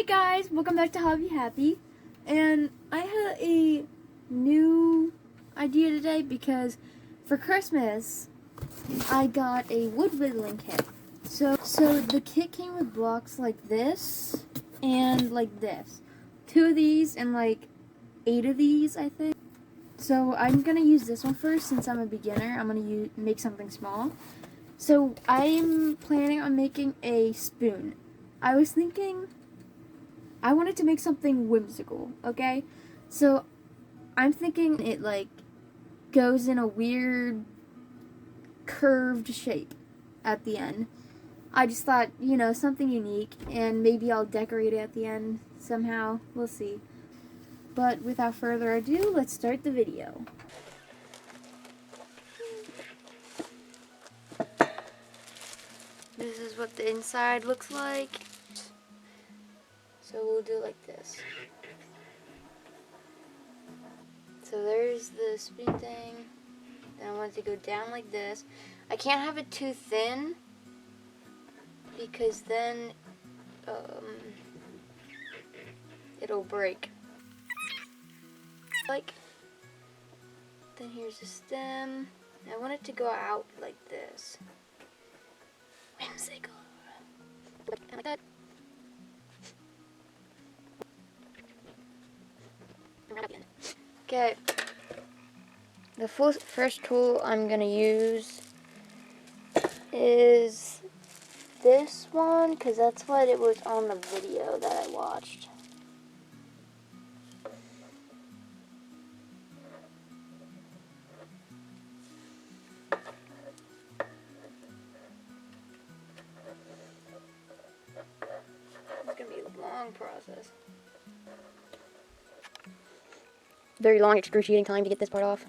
Hey guys, welcome back to Hobby Happy. And I had a new idea today because for Christmas I got a wood whittling kit. So the kit came with blocks like this and like this. 2 of these and like 8 of these, I think. So I'm gonna use this one first since I'm a beginner. I'm gonna make something small. So I'm planning on making a spoon. I was thinking I wanted to make something whimsical, okay? So I'm thinking it like goes in a weird curved shape at the end. I just thought, something unique, and maybe I'll decorate it at the end somehow. We'll see. But without further ado, let's start the video. This is what the inside looks like. So we'll do like this. So there's the spoon thing. Then I want it to go down like this. I can't have it too thin because then it'll break. Then here's the stem. I want it to go out like this. Whimsical. Like that. Okay. The first tool I'm gonna use is this one, because that's what it was on the video that I watched. It's gonna be a long process. Very long, excruciating time to get this part off.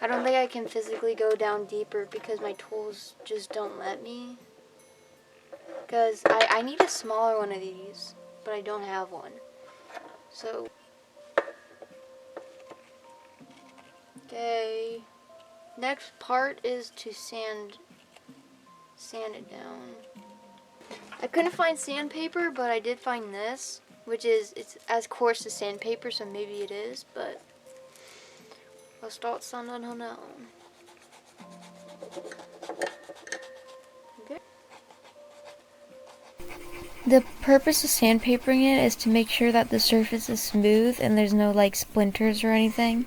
I don't think I can physically go down deeper because my tools just don't let me. Because I need a smaller one of these, but I don't have one. So, okay. Next part is to sand sand it down. I couldn't find sandpaper, but I did find this, which is, it's as coarse as sandpaper, so maybe it is, but I'll start sanding on now. Okay. The purpose of sandpapering it is to make sure that the surface is smooth and there's no like splinters or anything.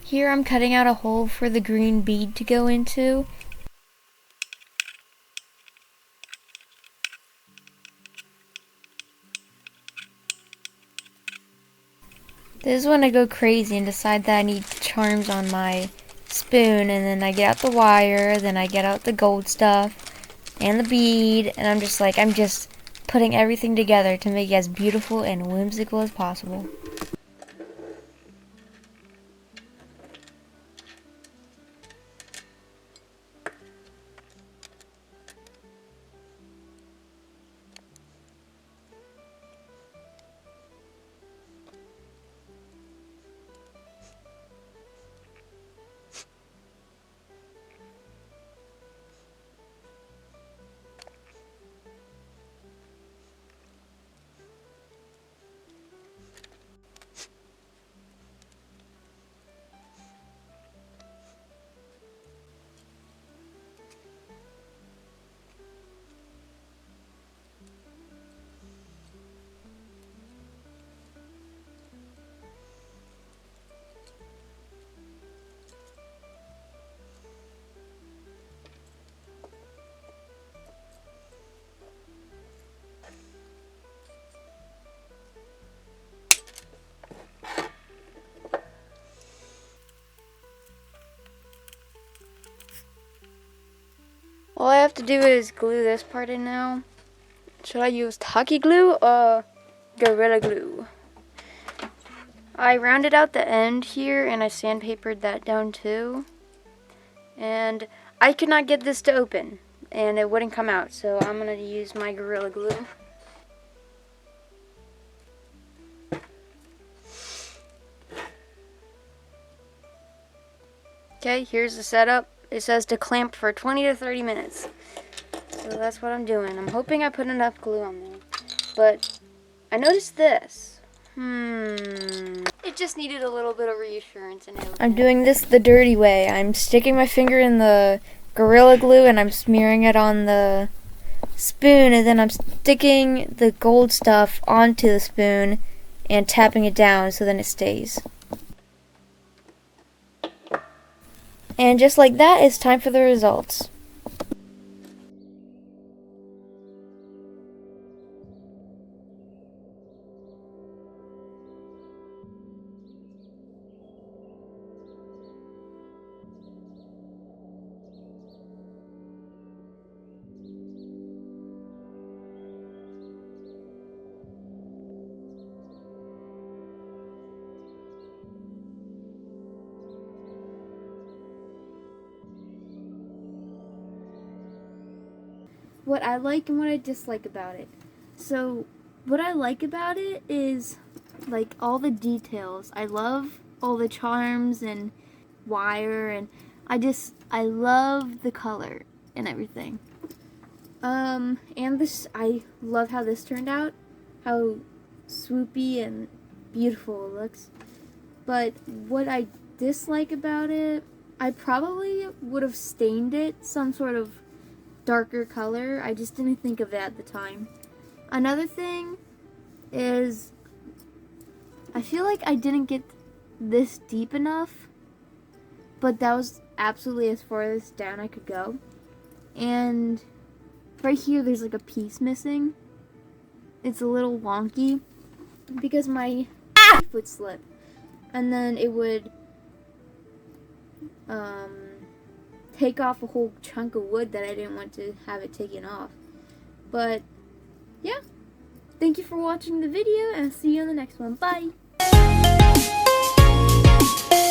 Here I'm cutting out a hole for the green bead to go into. This is when I go crazy and decide that I need charms on my spoon, and then I get out the wire, then I get out the gold stuff and the bead, and I'm just putting everything together to make it as beautiful and whimsical as possible. All I have to do is glue this part in now. Should I use Taki glue or Gorilla Glue? I rounded out the end here and I sandpapered that down too. And I could not get this to open and it wouldn't come out, so I'm going to use my Gorilla Glue. Okay, here's the setup. It says to clamp for 20 to 30 minutes. So that's what I'm doing. I'm hoping I put enough glue on there. But I noticed this. It just needed a little bit of reassurance and everything. I'm doing this the dirty way. I'm sticking my finger in the Gorilla Glue and I'm smearing it on the spoon, and then I'm sticking the gold stuff onto the spoon and tapping it down so then it stays. And just like that, it's time for the results. What I like and what I dislike about it. So what I like about it is like all the details. I love all the charms and wire, and I love the color and everything. And this, I love how this turned out, how swoopy and beautiful it looks. But what I dislike about it, I probably would have stained it some sort of darker color. I just didn't think of that at the time. Another thing is I feel like I didn't get this deep enough, but that was absolutely as far as down I could go. And right here there's like a piece missing. It's a little wonky because my would slip and then it would take off a whole chunk of wood that I didn't want to have it taken off. But yeah, thank you for watching the video and see you on the next one. Bye! Bye.